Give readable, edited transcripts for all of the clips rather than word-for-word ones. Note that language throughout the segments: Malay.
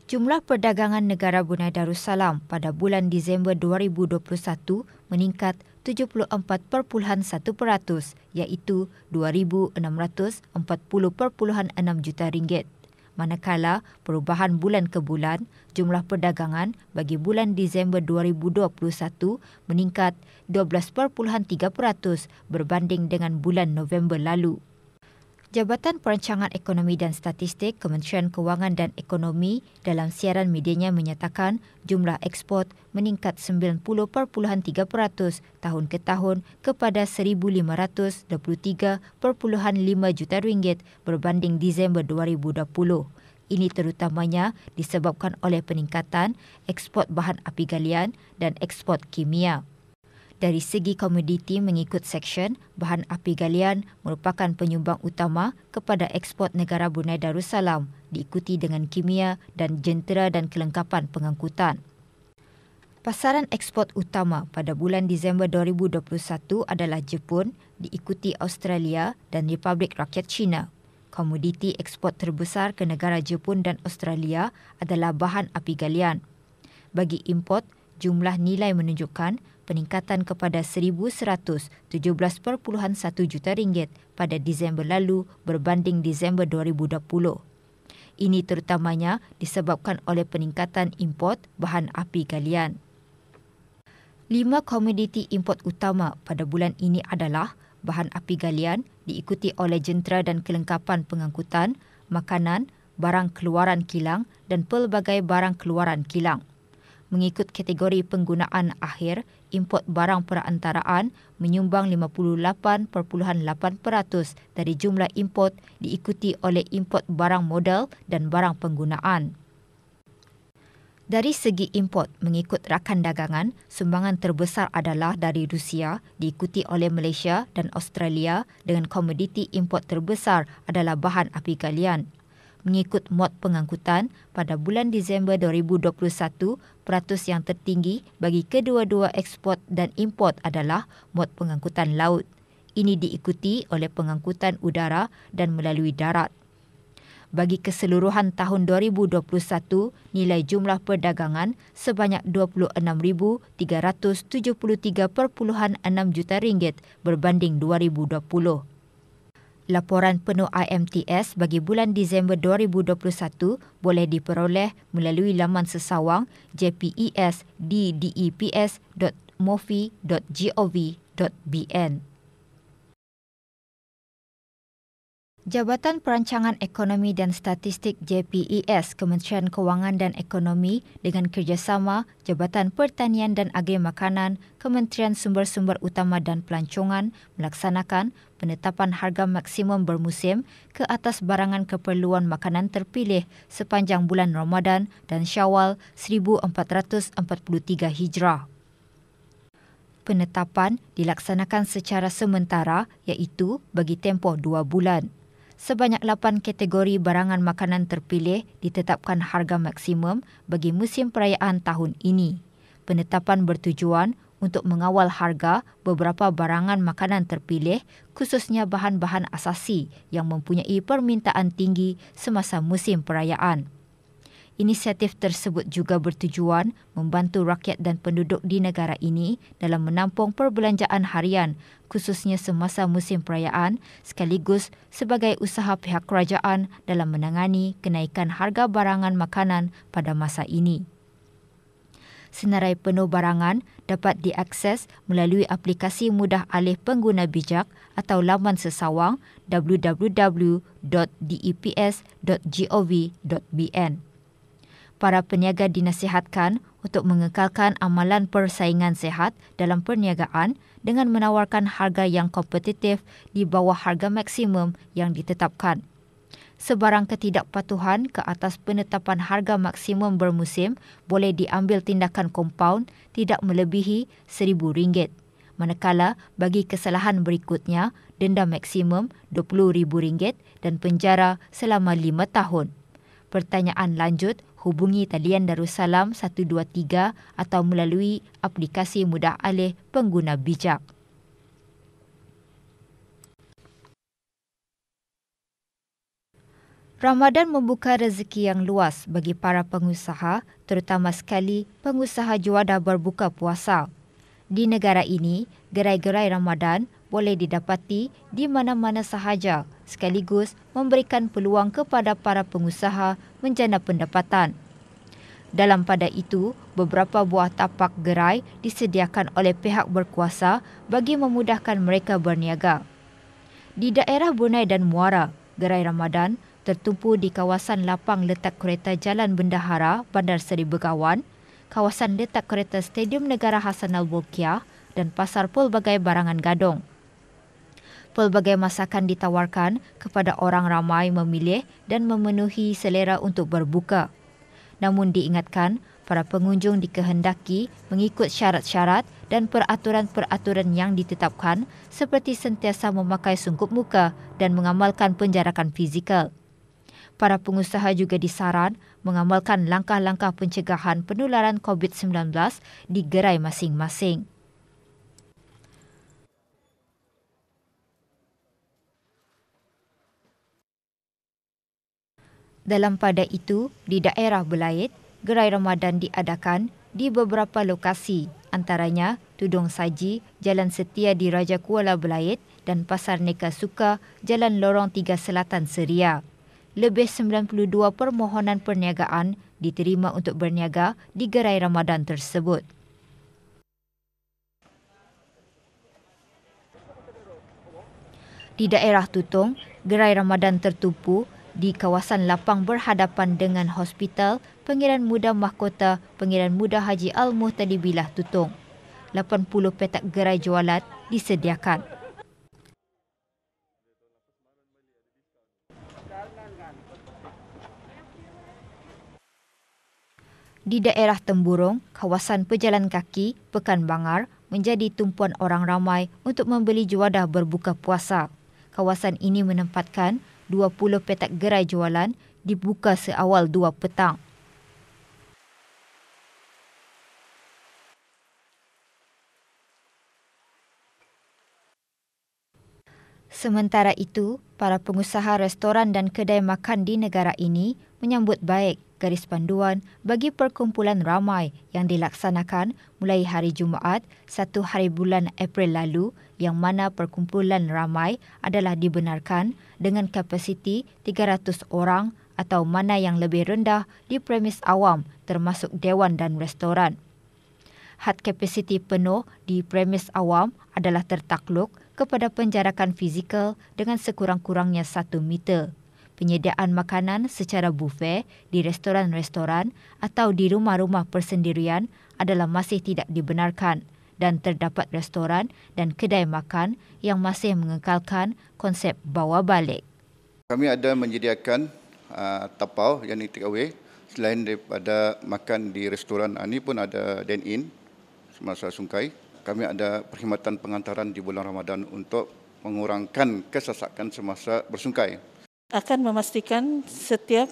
Jumlah perdagangan negara Brunei Darussalam pada bulan Disember 2021 meningkat 74.1%, iaitu 2,640.6 juta ringgit. Manakala perubahan bulan ke bulan, jumlah perdagangan bagi bulan Disember 2021 meningkat 12.3% berbanding dengan bulan November lalu. Jabatan Perancangan Ekonomi dan Statistik Kementerian Kewangan dan Ekonomi dalam siaran medianya menyatakan jumlah ekspor meningkat 90.3% tahun ke tahun kepada 1,523.5 juta ringgit berbanding Disember 2020. Ini terutamanya disebabkan oleh peningkatan ekspor bahan api galian dan ekspor kimia. Dari segi komoditi mengikut seksyen, bahan api galian merupakan penyumbang utama kepada ekspor negara Brunei Darussalam, diikuti dengan kimia dan jentera dan kelengkapan pengangkutan. Pasaran ekspor utama pada bulan Disember 2021 adalah Jepun, diikuti Australia dan Republik Rakyat China. Komoditi ekspor terbesar ke negara Jepun dan Australia adalah bahan api galian. Bagi import, jumlah nilai menunjukkan peningkatan kepada 1,117.1 juta ringgit pada Disember lalu berbanding Disember 2020. Ini terutamanya disebabkan oleh peningkatan import bahan api galian. 5 komoditi import utama pada bulan ini adalah bahan api galian, diikuti oleh jentera dan kelengkapan pengangkutan, makanan, barang keluaran kilang dan pelbagai barang keluaran kilang. Mengikut kategori penggunaan akhir, import barang perantaraan menyumbang 58.8% dari jumlah import, diikuti oleh import barang modal dan barang penggunaan. Dari segi import, mengikut rakan dagangan, sumbangan terbesar adalah dari Rusia, diikuti oleh Malaysia dan Australia dengan komoditi import terbesar adalah bahan api galian. Mengikut mod pengangkutan, pada bulan Disember 2021, peratus yang tertinggi bagi kedua-dua ekspor dan import adalah mod pengangkutan laut. Ini diikuti oleh pengangkutan udara dan melalui darat. Bagi keseluruhan tahun 2021, nilai jumlah perdagangan sebanyak 26,373.6 juta ringgit berbanding 2020. Laporan penuh IMTS bagi bulan Disember 2021 boleh diperoleh melalui laman sesawang JPES di deps.mofi.gov.bn. Jabatan Perancangan Ekonomi dan Statistik JPES Kementerian Kewangan dan Ekonomi dengan kerjasama Jabatan Pertanian dan Agri Makanan, Kementerian Sumber-Sumber Utama dan Pelancongan melaksanakan penetapan harga maksimum bermusim ke atas barangan keperluan makanan terpilih sepanjang bulan Ramadan dan Syawal 1443 Hijrah. Penetapan dilaksanakan secara sementara iaitu bagi tempoh 2 bulan. Sebanyak 8 kategori barangan makanan terpilih ditetapkan harga maksimum bagi musim perayaan tahun ini. Penetapan bertujuan untuk mengawal harga beberapa barangan makanan terpilih, khususnya bahan-bahan asasi yang mempunyai permintaan tinggi semasa musim perayaan. Inisiatif tersebut juga bertujuan membantu rakyat dan penduduk di negara ini dalam menampung perbelanjaan harian, khususnya semasa musim perayaan, sekaligus sebagai usaha pihak kerajaan dalam menangani kenaikan harga barangan makanan pada masa ini. Senarai penuh barangan dapat diakses melalui aplikasi mudah alih pengguna bijak atau laman sesawang www.deps.gov.bn. Para peniaga dinasihatkan untuk mengekalkan amalan persaingan sihat dalam perniagaan dengan menawarkan harga yang kompetitif di bawah harga maksimum yang ditetapkan. Sebarang ketidakpatuhan ke atas penetapan harga maksimum bermusim boleh diambil tindakan kompaun tidak melebihi RM1,000. Manakala bagi kesalahan berikutnya, denda maksimum RM20,000 dan penjara selama 5 tahun. Pertanyaan lanjut, hubungi talian Darussalam 123 atau melalui aplikasi mudah alih pengguna bijak. Ramadan membuka rezeki yang luas bagi para pengusaha, terutama sekali pengusaha juadah berbuka puasa. Di negara ini, gerai-gerai Ramadan boleh didapati di mana-mana sahaja, sekaligus memberikan peluang kepada para pengusaha menjana pendapatan. Dalam pada itu, beberapa buah tapak gerai disediakan oleh pihak berkuasa bagi memudahkan mereka berniaga. Di daerah Brunei dan Muara, gerai Ramadan tertumpu di kawasan lapang letak kereta Jalan Bendahara, Bandar Seri Begawan, kawasan letak kereta Stadium Negara Hassanal Bolkiah dan pasar pelbagai barangan gadong. Pelbagai masakan ditawarkan kepada orang ramai memilih dan memenuhi selera untuk berbuka. Namun diingatkan, para pengunjung dikehendaki mengikut syarat-syarat dan peraturan-peraturan yang ditetapkan seperti sentiasa memakai sungkup muka dan mengamalkan penjarakan fizikal. Para pengusaha juga disaran mengamalkan langkah-langkah pencegahan penularan COVID-19 di gerai masing-masing. Dalam pada itu, di daerah Belait, gerai Ramadan diadakan di beberapa lokasi, antaranya Tudung Saji, Jalan Setia di Raja Kuala Belait dan Pasar Neka Suka, Jalan Lorong 3 Selatan Seria. Lebih 92 permohonan perniagaan diterima untuk berniaga di gerai Ramadan tersebut. Di daerah Tutong, gerai Ramadan tertumpu di kawasan lapang berhadapan dengan Hospital Pengiran Muda Mahkota Pengiran Muda Haji Al-Muhtadibillah Tutong. 80 petak gerai jualan disediakan. Di daerah Temburong, kawasan pejalan kaki Pekan Bangar menjadi tumpuan orang ramai untuk membeli juadah berbuka puasa. Kawasan ini menempatkan 20 petak gerai jualan dibuka seawal 2 petang. Sementara itu, para pengusaha restoran dan kedai makan di negara ini menyambut baik garis panduan bagi perkumpulan ramai yang dilaksanakan mulai hari Jumaat 1 hari bulan April lalu, yang mana perkumpulan ramai adalah dibenarkan dengan kapasiti 300 orang atau mana yang lebih rendah di premis awam termasuk dewan dan restoran. Had kapasiti penuh di premis awam adalah tertakluk kepada penjarakan fizikal dengan sekurang-kurangnya 1 meter. Penyediaan makanan secara buffet di restoran-restoran atau di rumah-rumah persendirian adalah masih tidak dibenarkan dan terdapat restoran dan kedai makan yang masih mengekalkan konsep bawa balik. Kami ada menyediakan tapau yang take away. Selain daripada makan di restoran, ini pun ada dine-in semasa sungkai. Kami ada perkhidmatan pengantaran di bulan Ramadan untuk mengurangkan kesesakan semasa bersungkai. Akan memastikan setiap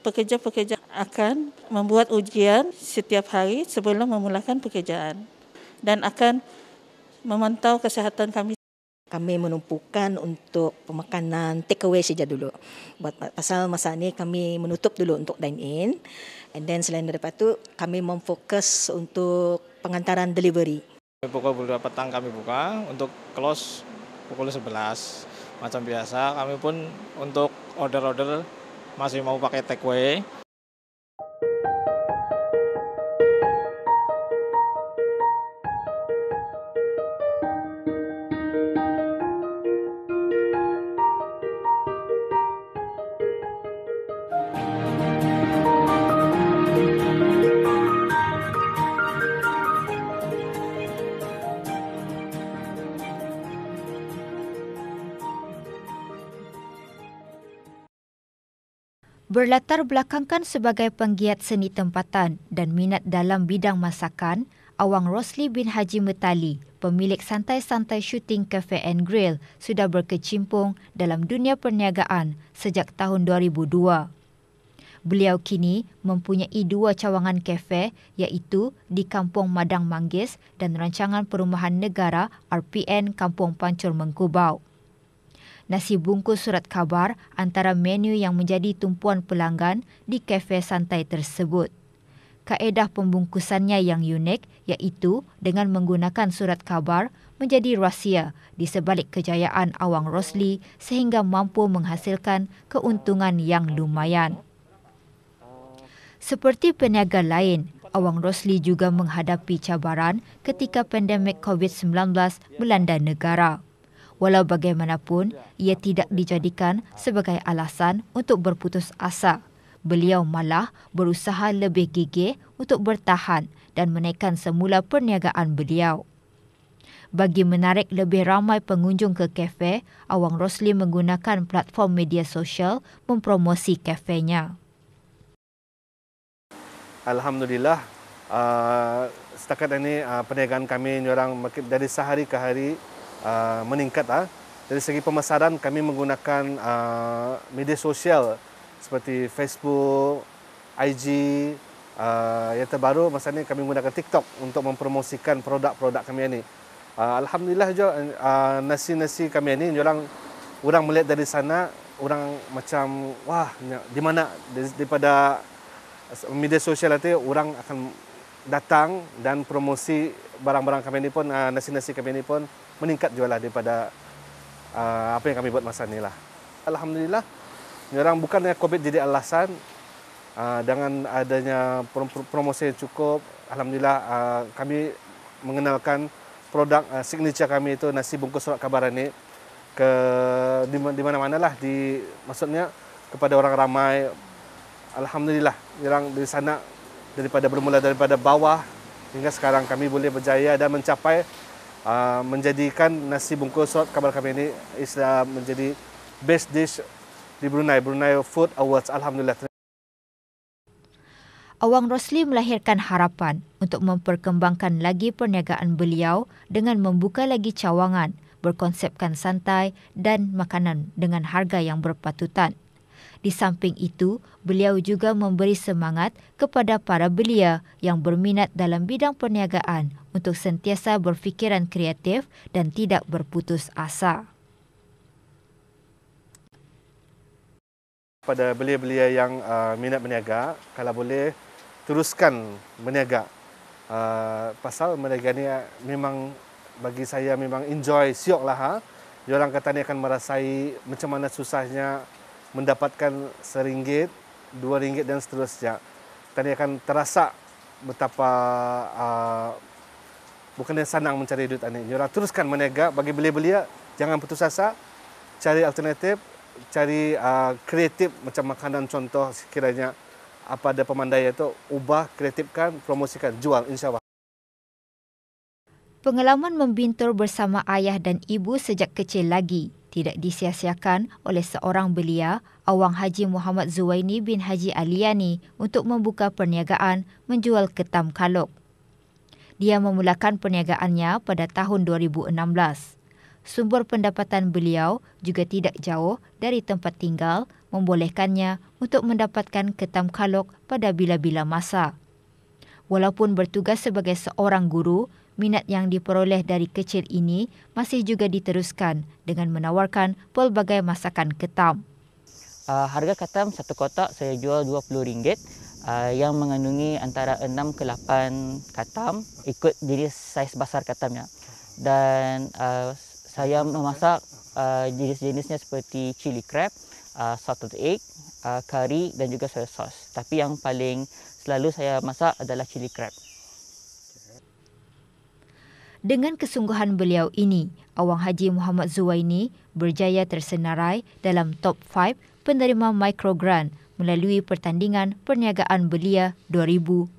pekerja-pekerja akan membuat ujian setiap hari sebelum memulakan pekerjaan dan akan memantau kesihatan kami. Kami menumpukan untuk pemakanan take away saja dulu. Pasal masa ini kami menutup dulu untuk dine in, and then selain daripada itu kami memfokus untuk pengantaran delivery. Pukul 2 petang kami buka, untuk close pukul 11. Macam biasa, kami pun untuk order-order masih mau pakai take away. Berlatar belakangkan sebagai penggiat seni tempatan dan minat dalam bidang masakan, Awang Rosli bin Haji Metali, pemilik santai-santai syuting Cafe and Grill, sudah berkecimpung dalam dunia perniagaan sejak tahun 2002. Beliau kini mempunyai 2 cawangan kafe iaitu di Kampung Madang Manggis dan Rancangan Perumahan Negara RPN Kampung Pancur Mengkubau. Nasi bungkus surat khabar antara menu yang menjadi tumpuan pelanggan di kafe santai tersebut. Kaedah pembungkusannya yang unik iaitu dengan menggunakan surat khabar menjadi rahsia di sebalik kejayaan Awang Rosli sehingga mampu menghasilkan keuntungan yang lumayan. Seperti peniaga lain, Awang Rosli juga menghadapi cabaran ketika pandemik COVID-19 melanda negara. Walau bagaimanapun, ia tidak dijadikan sebagai alasan untuk berputus asa. Beliau malah berusaha lebih gigih untuk bertahan dan menaikkan semula perniagaan beliau. Bagi menarik lebih ramai pengunjung ke kafe, Awang Rosli menggunakan platform media sosial mempromosi kafenya. Alhamdulillah, setakat ini perniagaan kami dari sehari ke hari meningkat. Dari segi pemasaran kami menggunakan media sosial seperti Facebook, IG. Yang terbaru masa ini kami menggunakan TikTok untuk mempromosikan produk-produk kami ini. Alhamdulillah juga nasi-nasi kami ini orang melihat dari sana, orang macam wah, di mana daripada media sosial itu orang akan datang dan promosi barang-barang kami ini pun, nasi-nasi kami ini pun meningkat jualan daripada apa yang kami buat masa inilah. Alhamdulillah, orang bukannya COVID jadi alasan, dengan adanya promosi yang cukup. Alhamdulillah, kami mengenalkan produk signature kami itu nasi bungkus surat khabar ini ke di mana-mana lah, maksudnya kepada orang ramai. Alhamdulillah, orang di sana bermula daripada bawah hingga sekarang kami boleh berjaya dan mencapai menjadikan nasi bungkus surat khabar kami ini menjadi best dish di Brunei Food Awards. Alhamdulillah. Awang Rosli melahirkan harapan untuk memperkembangkan lagi perniagaan beliau dengan membuka lagi cawangan berkonsepkan santai dan makanan dengan harga yang berpatutan. Di samping itu, beliau juga memberi semangat kepada para belia yang berminat dalam bidang perniagaan untuk sentiasa berfikiran kreatif dan tidak berputus asa. Pada belia-belia yang minat berniaga, kalau boleh teruskan berniaga. Pasal berniaga ni memang bagi saya memang enjoy, siok lah. Diorang kata ni akan merasai macam mana susahnya mendapatkan RM1, RM2 dan seterusnya. Tadi akan terasa betapa bukannya senang mencari duit ini. Diorang teruskan berniaga. Bagi belia-belia, jangan putus asa, cari alternatif, cari kreatif macam makanan contoh sekiranya apa ada pemandai itu, ubah, kreatifkan, promosikan, jual insyaAllah. Pengalaman membintur bersama ayah dan ibu sejak kecil lagi tidak disia-siakan oleh seorang belia, Awang Haji Muhammad Zuwaini bin Haji Aliani untuk membuka perniagaan menjual ketam kalok. Dia memulakan perniagaannya pada tahun 2016. Sumber pendapatan beliau juga tidak jauh dari tempat tinggal, membolehkannya untuk mendapatkan ketam kalok pada bila-bila masa. Walaupun bertugas sebagai seorang guru, minat yang diperoleh dari kecil ini masih juga diteruskan dengan menawarkan pelbagai masakan ketam. Harga ketam satu kotak saya jual RM20 yang mengandungi antara 6 ke 8 ketam ikut jenis saiz besar ketamnya. Dan saya memasak jenis-jenisnya seperti chili crab, salted egg, kari dan juga soy sauce. Tapi yang paling selalu saya masak adalah chili crab. Dengan kesungguhan beliau ini, Awang Haji Muhammad Zuwaini berjaya tersenarai dalam top 5 penerima microgrant melalui pertandingan perniagaan belia 2021.